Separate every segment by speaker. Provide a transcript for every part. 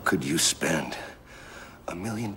Speaker 1: could you spend $1 million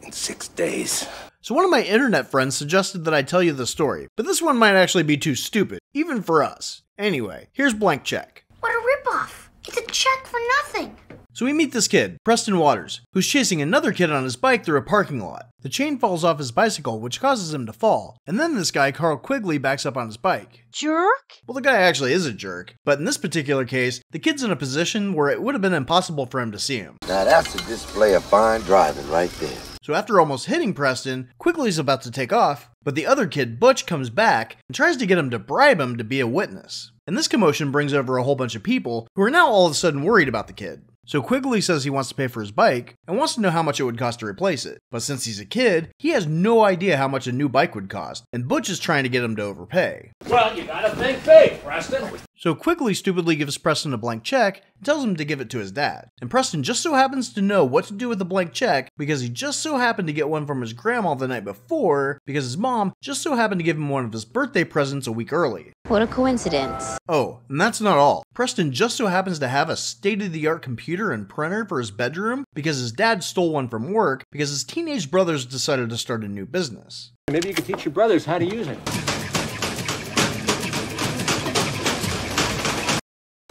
Speaker 1: in 6 days?
Speaker 2: So one of my internet friends suggested that I tell you the story, but this one might actually be too stupid, even for us. Anyway, here's Blank Check.
Speaker 3: What a ripoff! It's a check for nothing!
Speaker 2: So we meet this kid, Preston Waters, who's chasing another kid on his bike through a parking lot. The chain falls off his bicycle, which causes him to fall, and then this guy, Carl Quigley, backs up on his bike.
Speaker 4: Jerk?
Speaker 2: Well, the guy actually is a jerk, but in this particular case, the kid's in a position where it would have been impossible for him to see him.
Speaker 1: Now that's a display of fine driving right there.
Speaker 2: So after almost hitting Preston, Quigley's about to take off, but the other kid, Butch, comes back and tries to get him to bribe him to be a witness. And this commotion brings over a whole bunch of people who are now all of a sudden worried about the kid. So Quigley says he wants to pay for his bike and wants to know how much it would cost to replace it. But since he's a kid, he has no idea how much a new bike would cost, and Butch is trying to get him to overpay.
Speaker 5: Well, you gotta think big, Preston.
Speaker 2: So Quigley stupidly gives Preston a blank check and tells him to give it to his dad. And Preston just so happens to know what to do with the blank check because he just so happened to get one from his grandma the night before because his mom just so happened to give him one of his birthday presents a week early.
Speaker 4: What a coincidence.
Speaker 2: Oh, and that's not all. Preston just so happens to have a state-of-the-art computer and printer for his bedroom because his dad stole one from work because his teenage brothers decided to start a new business.
Speaker 5: Maybe you could teach your brothers how to use it.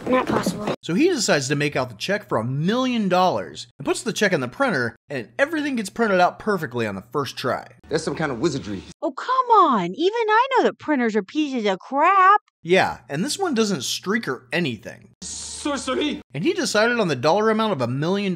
Speaker 3: Not possible.
Speaker 2: So he decides to make out the check for $1 million and puts the check in the printer, and everything gets printed out perfectly on the first try.
Speaker 1: That's some kind of wizardry.
Speaker 4: Oh, come on. Even I know that printers are pieces of crap.
Speaker 2: Yeah, and this one doesn't streak or anything.
Speaker 5: Sorcery!
Speaker 2: And he decided on the dollar amount of $1 million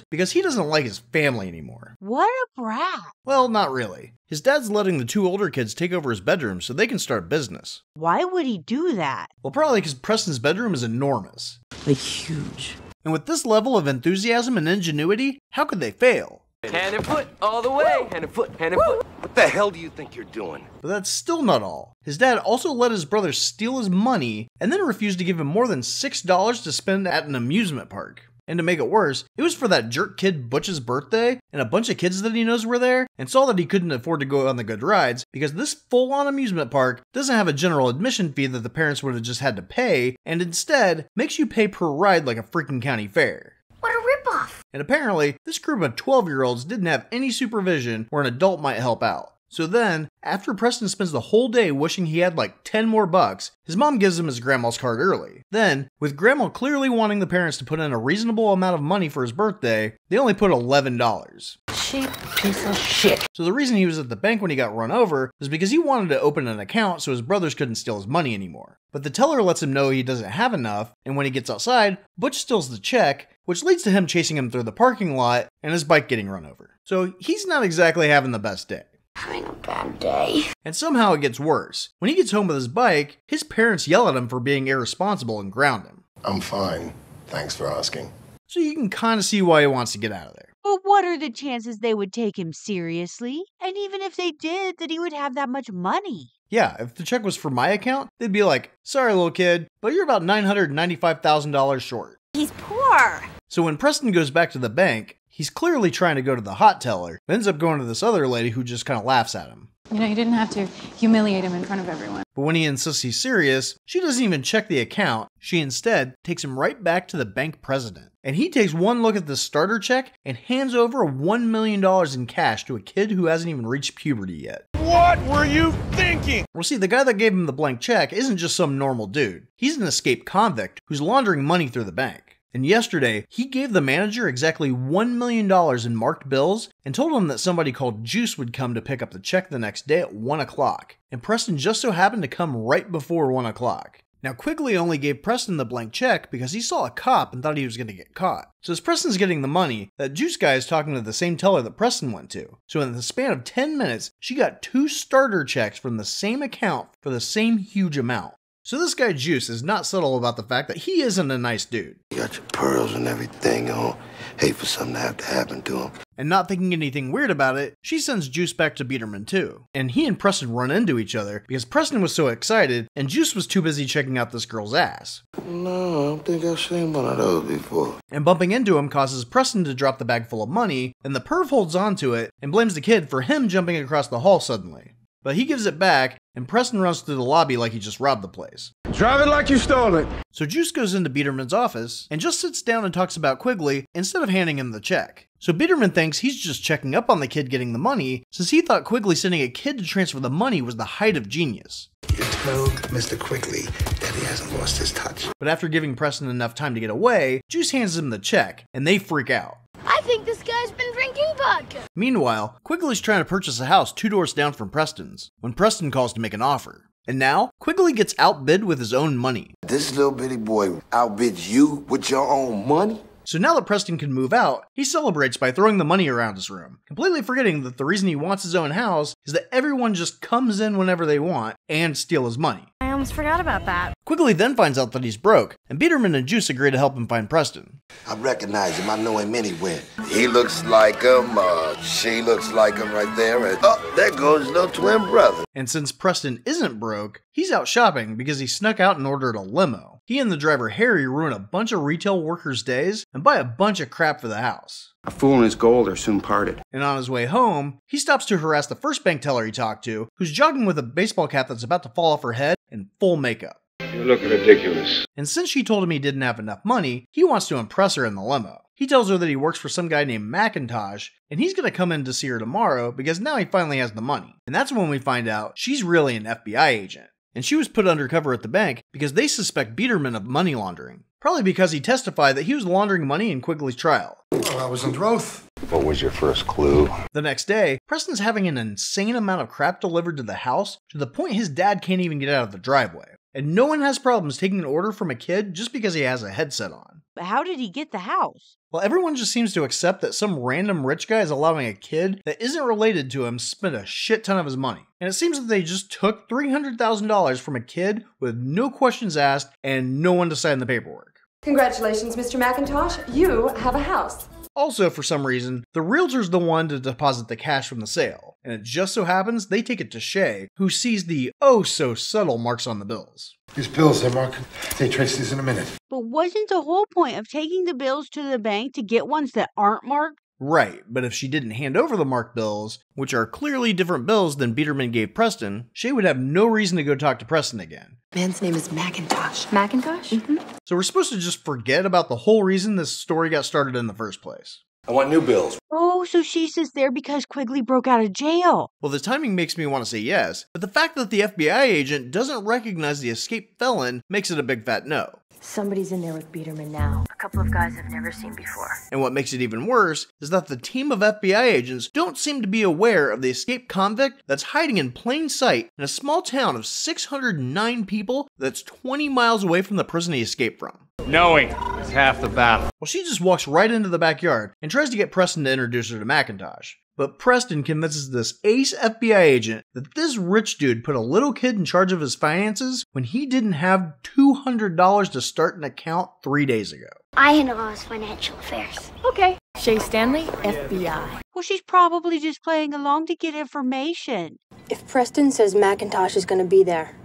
Speaker 2: because he doesn't like his family anymore.
Speaker 4: What a brat.
Speaker 2: Well, not really. His dad's letting the two older kids take over his bedroom so they can start a business.
Speaker 4: Why would he do that?
Speaker 2: Well, probably because Preston's bedroom is enormous.
Speaker 4: Like huge.
Speaker 2: And with this level of enthusiasm and ingenuity, how could they fail?
Speaker 6: Hand and foot, all the way. Hand and foot, hand and foot.
Speaker 1: What the hell do you think you're doing?
Speaker 2: But that's still not all. His dad also let his brother steal his money and then refused to give him more than $6 to spend at an amusement park. And to make it worse, it was for that jerk kid Butch's birthday, and a bunch of kids that he knows were there, and saw that he couldn't afford to go on the good rides because this full-on amusement park doesn't have a general admission fee that the parents would have just had to pay, and instead makes you pay per ride like a freaking county fair.
Speaker 3: What a ripoff!
Speaker 2: And apparently, this group of 12-year-olds didn't have any supervision where an adult might help out. So then, after Preston spends the whole day wishing he had like 10 more bucks, his mom gives him his grandma's card early. Then, with grandma clearly wanting the parents to put in a reasonable amount of money for his birthday, they only put $11.
Speaker 4: Cheap piece of shit.
Speaker 2: So the reason he was at the bank when he got run over is because he wanted to open an account so his brothers couldn't steal his money anymore. But the teller lets him know he doesn't have enough, and when he gets outside, Butch steals the check, which leads to him chasing him through the parking lot and his bike getting run over. So he's not exactly having the best day.
Speaker 3: Having a bad day.
Speaker 2: And somehow it gets worse. When he gets home with his bike, his parents yell at him for being irresponsible and ground him.
Speaker 7: I'm fine. Thanks for asking.
Speaker 2: So you can kind of see why he wants to get out of there.
Speaker 4: But what are the chances they would take him seriously? And even if they did, that he would have that much money.
Speaker 2: Yeah, if the check was for my account, they'd be like, sorry little kid, but you're about $995,000 short.
Speaker 4: He's poor.
Speaker 2: So when Preston goes back to the bank, he's clearly trying to go to the hot teller, but ends up going to this other lady who just kind of laughs at him.
Speaker 8: You know, you didn't have to humiliate him in front of everyone.
Speaker 2: But when he insists he's serious, she doesn't even check the account. She instead takes him right back to the bank president. And he takes one look at the starter check and hands over $1 million in cash to a kid who hasn't even reached puberty yet.
Speaker 5: What were you thinking?
Speaker 2: Well, see, the guy that gave him the blank check isn't just some normal dude. He's an escaped convict who's laundering money through the bank. And yesterday, he gave the manager exactly $1 million in marked bills and told him that somebody called Juice would come to pick up the check the next day at 1 o'clock. And Preston just so happened to come right before 1 o'clock. Now, Quigley only gave Preston the blank check because he saw a cop and thought he was going to get caught. So as Preston's getting the money, that Juice guy is talking to the same teller that Preston went to. So in the span of 10 minutes, she got 2 starter checks from the same account for the same huge amount. So this guy Juice is not subtle about the fact that he isn't a nice dude.
Speaker 1: You got your pearls and everything, you know. Hate for something to have to happen to him.
Speaker 2: And not thinking anything weird about it, she sends Juice back to Biederman too. And he and Preston run into each other because Preston was so excited and Juice was too busy checking out this girl's ass.
Speaker 1: No, I don't think I've seen one of those before.
Speaker 2: And bumping into him causes Preston to drop the bag full of money, and the perv holds on to it and blames the kid for him jumping across the hall suddenly. but he gives it back, and Preston runs through the lobby like he just robbed the place.
Speaker 5: Drive it like you stole it.
Speaker 2: So Juice goes into Biederman's office and just sits down and talks about Quigley instead of handing him the check. So Biederman thinks he's just checking up on the kid getting the money, since he thought Quigley sending a kid to transfer the money was the height of genius.
Speaker 1: You told Mr. Quigley that he hasn't lost his touch.
Speaker 2: But after giving Preston enough time to get away, Juice hands him the check, and they freak out.
Speaker 3: I think this guy's been drinking vodka.
Speaker 2: Meanwhile, Quigley's trying to purchase a house 2 doors down from Preston's, when Preston calls to make an offer. And now, Quigley gets outbid with his own money.
Speaker 1: This little bitty boy outbids you with your own money?
Speaker 2: So now that Preston can move out, he celebrates by throwing the money around his room, completely forgetting that the reason he wants his own house is that everyone just comes in whenever they want and steal his money.
Speaker 9: I almost forgot about that.
Speaker 2: Quigley then finds out that he's broke, and Biederman and Juice agree to help him find Preston.
Speaker 1: I recognize him. I know him anywhere. He looks like him. She looks like him right there. And there goes little twin brother.
Speaker 2: And since Preston isn't broke, he's out shopping because he snuck out and ordered a limo. He and the driver Harry ruin a bunch of retail workers' days and buy a bunch of crap for the house.
Speaker 5: A fool and his gold are soon parted.
Speaker 2: And on his way home, he stops to harass the first bank teller he talked to, who's jogging with a baseball cap that's about to fall off her head in full makeup.
Speaker 5: You look ridiculous.
Speaker 2: And since she told him he didn't have enough money, he wants to impress her in the limo. He tells her that he works for some guy named Macintosh, and he's gonna come in to see her tomorrow because now he finally has the money. And that's when we find out she's really an FBI agent. And she was put undercover at the bank because they suspect Biederman of money laundering. Probably because he testified that he was laundering money in Quigley's trial.
Speaker 7: Well, I was under oath.
Speaker 1: What was your first clue?
Speaker 2: The next day, Preston's having an insane amount of crap delivered to the house to the point his dad can't even get out of the driveway. And no one has problems taking an order from a kid just because he has a headset on.
Speaker 4: But how did he get the house?
Speaker 2: Well, everyone just seems to accept that some random rich guy is allowing a kid that isn't related to him spend a shit ton of his money. And it seems that they just took $300,000 from a kid with no questions asked and no one to sign the paperwork.
Speaker 10: Congratulations, Mr. McIntosh. You have a house.
Speaker 2: Also, for some reason, the realtor's the one to deposit the cash from the sale, and it just so happens they take it to Shay, who sees the oh-so-subtle marks on the bills.
Speaker 7: These bills, they mark. They trace these in a minute.
Speaker 4: But wasn't the whole point of taking the bills to the bank to get ones that aren't marked?
Speaker 2: Right, but if she didn't hand over the marked bills, which are clearly different bills than Biederman gave Preston, Shay would have no reason to go talk to Preston again.
Speaker 10: Man's name is Macintosh.
Speaker 9: Macintosh?
Speaker 10: Mm-hmm.
Speaker 2: So we're supposed to just forget about the whole reason this story got started in the first place.
Speaker 1: I want new bills.
Speaker 4: Oh, so she's just there because Quigley broke out of jail.
Speaker 2: Well, the timing makes me want to say yes, but the fact that the FBI agent doesn't recognize the escaped felon makes it a big fat no.
Speaker 10: Somebody's in there with Biederman now. A couple of guys I've never seen before.
Speaker 2: And what makes it even worse is that the team of FBI agents don't seem to be aware of the escaped convict that's hiding in plain sight in a small town of 609 people that's 20 miles away from the prison he escaped from.
Speaker 5: Knowing is half the battle.
Speaker 2: Well, she just walks right into the backyard and tries to get Preston to introduce her to Macintosh. But Preston convinces this ace FBI agent that this rich dude put a little kid in charge of his finances when he didn't have $200 to start an account 3 days ago.
Speaker 3: I handle all his financial affairs.
Speaker 10: Okay. Shay Stanley, FBI.
Speaker 4: Well, she's probably just playing along to get information.
Speaker 11: If Preston says Macintosh is going to be there,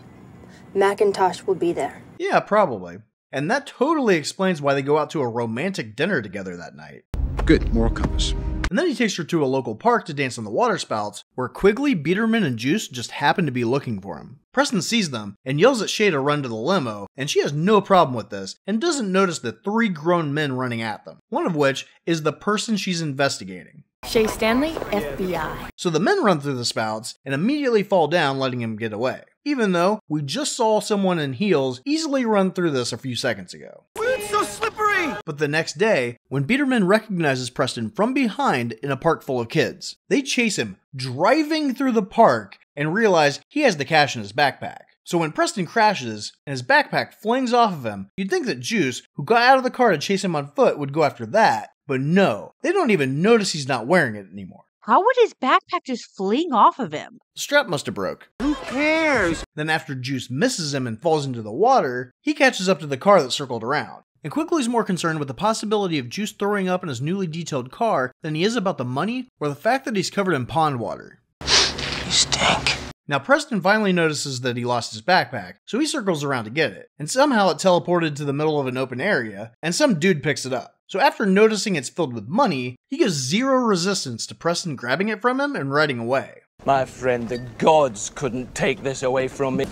Speaker 11: Macintosh will be there.
Speaker 2: Yeah, probably. And that totally explains why they go out to a romantic dinner together that night.
Speaker 5: Good, moral compass.
Speaker 2: And then he takes her to a local park to dance on the water spouts, where Quigley, Biederman, and Juice just happen to be looking for him. Preston sees them and yells at Shay to run to the limo, and she has no problem with this and doesn't notice the 3 grown men running at them, one of which is the person she's investigating.
Speaker 10: Shay Stanley, FBI.
Speaker 2: So the men run through the spouts and immediately fall down, letting him get away, even though we just saw someone in heels easily run through this a few seconds ago.
Speaker 5: It's so slippery!
Speaker 2: But the next day, when Biederman recognizes Preston from behind in a park full of kids, they chase him, driving through the park, and realize he has the cash in his backpack. So when Preston crashes and his backpack flings off of him, you'd think that Juice, who got out of the car to chase him on foot, would go after that. But no, they don't even notice he's not wearing it anymore.
Speaker 4: How would his backpack just fling off of him?
Speaker 2: The strap must have broke.
Speaker 5: Who cares?
Speaker 2: Then after Juice misses him and falls into the water, he catches up to the car that circled around. And Quigley's more concerned with the possibility of Juice throwing up in his newly detailed car than he is about the money or the fact that he's covered in pond water.
Speaker 1: You stink.
Speaker 2: Now Preston finally notices that he lost his backpack, so he circles around to get it, and somehow it teleported to the middle of an open area, and some dude picks it up. So after noticing it's filled with money, he gives zero resistance to Preston grabbing it from him and riding away.
Speaker 6: My friend, the gods couldn't take this away from me.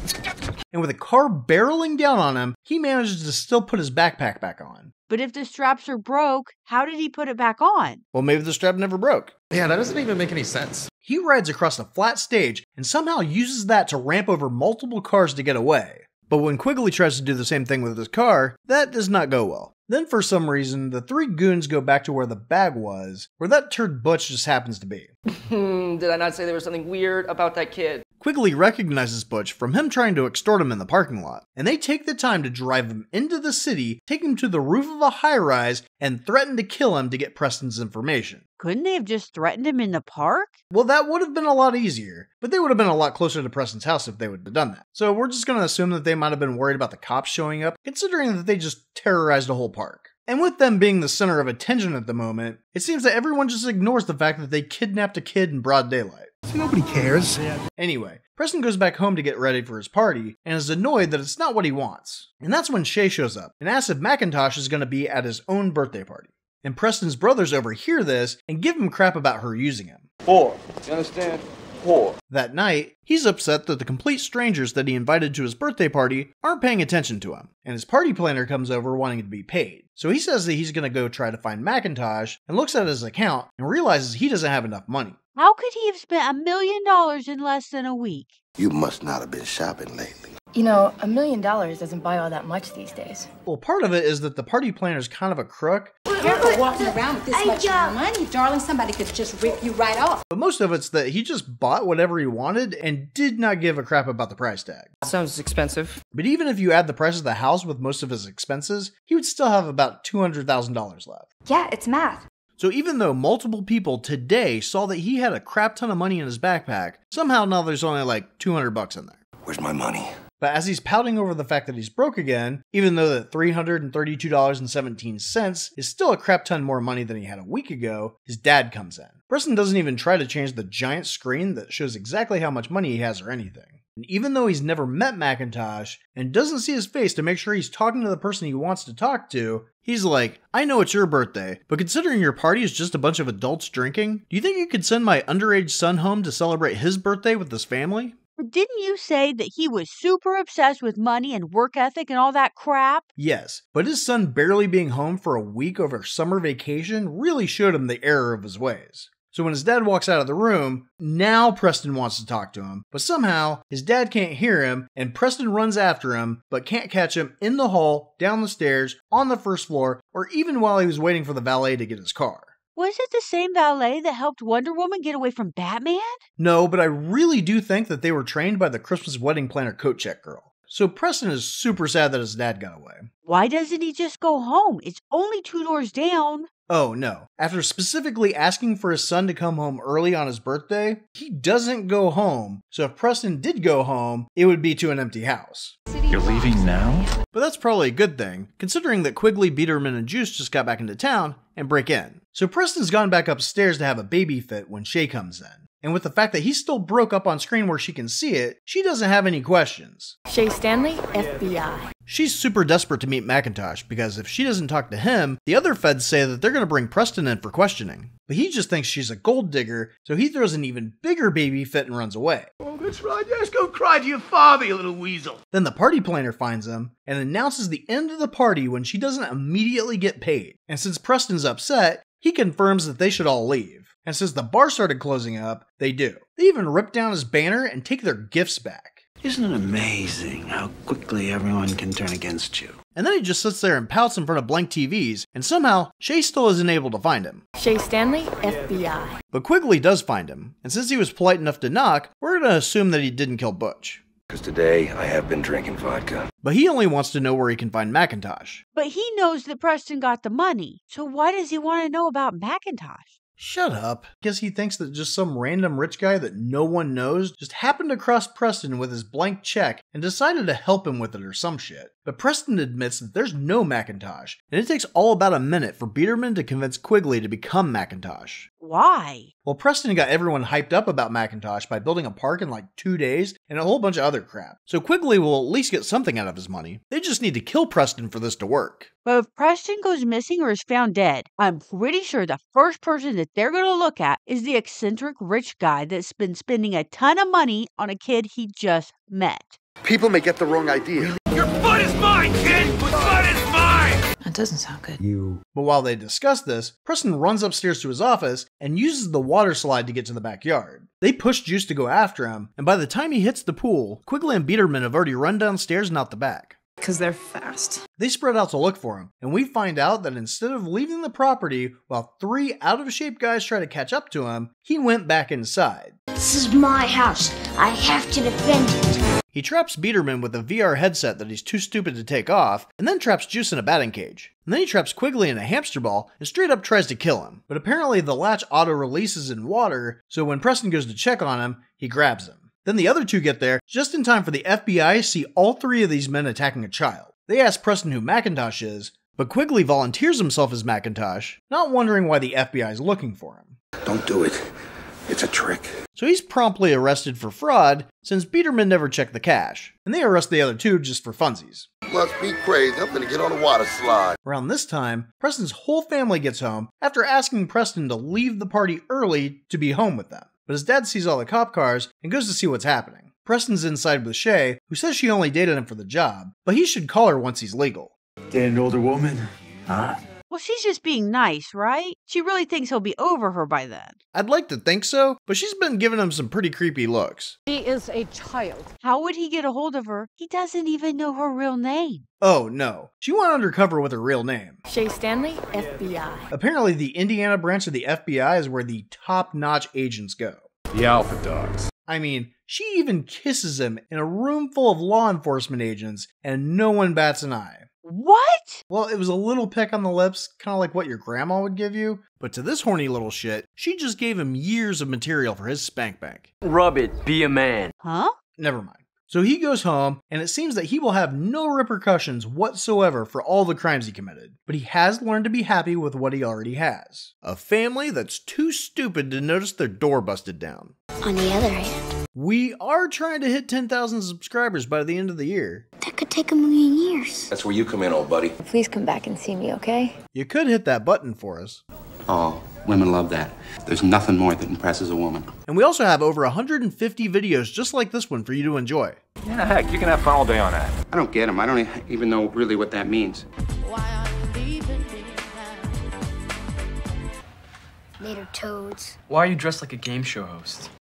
Speaker 2: And with a car barreling down on him, he manages to still put his backpack back on.
Speaker 4: But if the straps are broke, how did he put it back on?
Speaker 2: Well, maybe the strap never broke.
Speaker 9: Yeah, that doesn't even make any sense.
Speaker 2: He rides across a flat stage and somehow uses that to ramp over multiple cars to get away. But when Quigley tries to do the same thing with his car, that does not go well. Then for some reason, the three goons go back to where the bag was, where that turd Butch just happens to be.
Speaker 6: Did I not say there was something weird about that kid?
Speaker 2: Quigley recognizes Butch from him trying to extort him in the parking lot, and they take the time to drive him into the city, take him to the roof of a high-rise, and threaten to kill him to get Preston's information.
Speaker 4: Couldn't they have just threatened him in the park?
Speaker 2: Well, that would have been a lot easier, but they would have been a lot closer to Preston's house if they would have done that. So we're just going to assume that they might have been worried about the cops showing up, considering that they just terrorized a whole park. And with them being the center of attention at the moment, it seems that everyone just ignores the fact that they kidnapped a kid in broad daylight.
Speaker 7: Nobody cares.
Speaker 2: Anyway, Preston goes back home to get ready for his party, and is annoyed that it's not what he wants. And that's when Shay shows up, and asks if Macintosh is going to be at his own birthday party. And Preston's brothers overhear this, and give him crap about her using him.
Speaker 6: Poor. You understand? Poor.
Speaker 2: That night, he's upset that the complete strangers that he invited to his birthday party aren't paying attention to him, and his party planner comes over wanting to be paid. So he says that he's going to go try to find Macintosh, and looks at his account and realizes he doesn't have enough money.
Speaker 4: How could he have spent $1 million in less than a week?
Speaker 1: You must not have been shopping lately.
Speaker 10: You know, $1 million doesn't buy all that much these days.
Speaker 2: Well, part of it is that the party planner's kind of a crook.
Speaker 12: Careful walking around with this much money, darling. Somebody could just rip you right off.
Speaker 2: But most of it's that he just bought whatever he wanted and did not give a crap about the price tag.
Speaker 6: Sounds expensive.
Speaker 2: But even if you add the price of the house with most of his expenses, he would still have about $200,000 left.
Speaker 10: Yeah, it's math.
Speaker 2: So even though multiple people today saw that he had a crap ton of money in his backpack, somehow now there's only like $200 in there.
Speaker 1: Where's my money?
Speaker 2: But as he's pouting over the fact that he's broke again, even though that $332.17 is still a crap ton more money than he had a week ago, his dad comes in. Preston doesn't even try to change the giant screen that shows exactly how much money he has or anything. And even though he's never met Macintosh and doesn't see his face to make sure he's talking to the person he wants to talk to, he's like, I know it's your birthday, but considering your party is just a bunch of adults drinking, do you think you could send my underage son home to celebrate his birthday with his family?
Speaker 4: But didn't you say that he was super obsessed with money and work ethic and all that crap?
Speaker 2: Yes, but his son barely being home for a week over summer vacation really showed him the error of his ways. So when his dad walks out of the room, now Preston wants to talk to him, but somehow his dad can't hear him and Preston runs after him, but can't catch him in the hall, down the stairs, on the first floor, or even while he was waiting for the valet to get his car.
Speaker 4: Was it the same valet that helped Wonder Woman get away from Batman?
Speaker 2: No, but I really do think that they were trained by the Christmas wedding planner coat check girl. So Preston is super sad that his dad got away.
Speaker 4: Why doesn't he just go home? It's only 2 doors down.
Speaker 2: Oh no. After specifically asking for his son to come home early on his birthday, he doesn't go home. So if Preston did go home, it would be to an empty house.
Speaker 9: You're leaving now?
Speaker 2: But that's probably a good thing, considering that Quigley, Biederman, and Juice just got back into town and break in. So Preston's gone back upstairs to have a baby fit when Shay comes in. And with the fact that he's still broke up on screen where she can see it, she doesn't have any questions.
Speaker 10: Shay Stanley, FBI.
Speaker 2: She's super desperate to meet Macintosh because if she doesn't talk to him, the other feds say that they're going to bring Preston in for questioning. But he just thinks she's a gold digger, so he throws an even bigger baby fit and runs away.
Speaker 5: Oh, that's right. Yes, go cry to your father, you little weasel.
Speaker 2: Then the party planner finds him and announces the end of the party when she doesn't immediately get paid. And since Preston's upset, he confirms that they should all leave. And since the bar started closing up, they do. They even rip down his banner and take their gifts back.
Speaker 13: Isn't it amazing how quickly everyone can turn against you?
Speaker 2: And then he just sits there and pouts in front of blank TVs, and somehow Shay still isn't able to find him.
Speaker 10: Shay Stanley, FBI.
Speaker 2: But Quigley does find him, and since he was polite enough to knock, we're gonna assume that he didn't kill Butch.
Speaker 1: Because today I have been drinking vodka.
Speaker 2: But he only wants to know where he can find Macintosh.
Speaker 4: But he knows that Preston got the money, so why does he want to know about Macintosh?
Speaker 2: Shut up. Guess he thinks that just some random rich guy that no one knows just happened to cross Preston with his blank check and decided to help him with it or some shit. But Preston admits that there's no Macintosh, and it takes all about a minute for Biederman to convince Quigley to become Macintosh.
Speaker 4: Why?
Speaker 2: Well, Preston got everyone hyped up about Macintosh by building a park in like 2 days and a whole bunch of other crap. So Quigley will at least get something out of his money. They just need to kill Preston for this to work.
Speaker 4: But if Preston goes missing or is found dead, I'm pretty sure the first person that they're going to look at is the eccentric rich guy that's been spending a ton of money on a kid he just met.
Speaker 14: People may get the wrong idea.
Speaker 5: Your butt is mine, kid! Your butt is mine!
Speaker 12: That doesn't sound good.
Speaker 2: But while they discuss this, Preston runs upstairs to his office and uses the water slide to get to the backyard. They push Juice to go after him, and by the time he hits the pool, Quigley and Biederman have already run downstairs and out the back.
Speaker 8: Because they're fast.
Speaker 2: They spread out to look for him, and we find out that instead of leaving the property while 3 out-of-shape guys try to catch up to him, he went back inside.
Speaker 3: This is my house. I have to defend it.
Speaker 2: He traps Biederman with a VR headset that he's too stupid to take off, and then traps Juice in a batting cage. And then he traps Quigley in a hamster ball and straight up tries to kill him. But apparently the latch auto-releases in water, so when Preston goes to check on him, he grabs him. Then the other two get there just in time for the FBI to see all 3 of these men attacking a child. They ask Preston who Macintosh is, but Quigley volunteers himself as Macintosh, not wondering why the FBI is looking for him.
Speaker 7: Don't do it. It's a trick.
Speaker 2: So he's promptly arrested for fraud, since Biederman never checked the cash, and they arrest the other 2 just for funsies.
Speaker 1: Must be crazy. I'm gonna get on a water slide.
Speaker 2: Around this time, Preston's whole family gets home after asking Preston to leave the party early to be home with them. But his dad sees all the cop cars and goes to see what's happening. Preston's inside with Shay, who says she only dated him for the job, but he should call her once he's legal.
Speaker 13: Dated an older woman? Huh?
Speaker 4: Well, she's just being nice, right? She really thinks he'll be over her by then.
Speaker 2: I'd like to think so, but she's been giving him some pretty creepy looks.
Speaker 12: She is a child.
Speaker 4: How would he get a hold of her? He doesn't even know her real name.
Speaker 2: Oh no, she went undercover with her real name.
Speaker 10: Shay Stanley, FBI.
Speaker 2: Apparently the Indiana branch of the FBI is where the top-notch agents go.
Speaker 9: The Alpha Dogs.
Speaker 2: I mean, she even kisses him in a room full of law enforcement agents, and no one bats an eye.
Speaker 4: What?
Speaker 2: Well, it was a little peck on the lips, kind of like what your grandma would give you, but to this horny little shit, she just gave him years of material for his spank bank.
Speaker 6: Rub it, be a man.
Speaker 4: Huh?
Speaker 2: Never mind. So he goes home, and it seems that he will have no repercussions whatsoever for all the crimes he committed. But he has learned to be happy with what he already has. A family that's too stupid to notice their door busted down.
Speaker 3: On the other hand,
Speaker 2: We are trying to hit 10,000 subscribers by the end of the year.
Speaker 3: that could take 1,000,000 years.
Speaker 1: That's where you come in, old buddy.
Speaker 10: Please come back and see me, okay?
Speaker 2: You could hit that button for us.
Speaker 13: Oh, women love that. There's nothing more that impresses a woman.
Speaker 2: And we also have over 150 videos just like this one for you to enjoy.
Speaker 9: Yeah, heck, you can have fun all day on that.
Speaker 13: I don't get them. I don't even know really what that means.
Speaker 3: Later, toads.
Speaker 6: Why are you dressed like a game show host?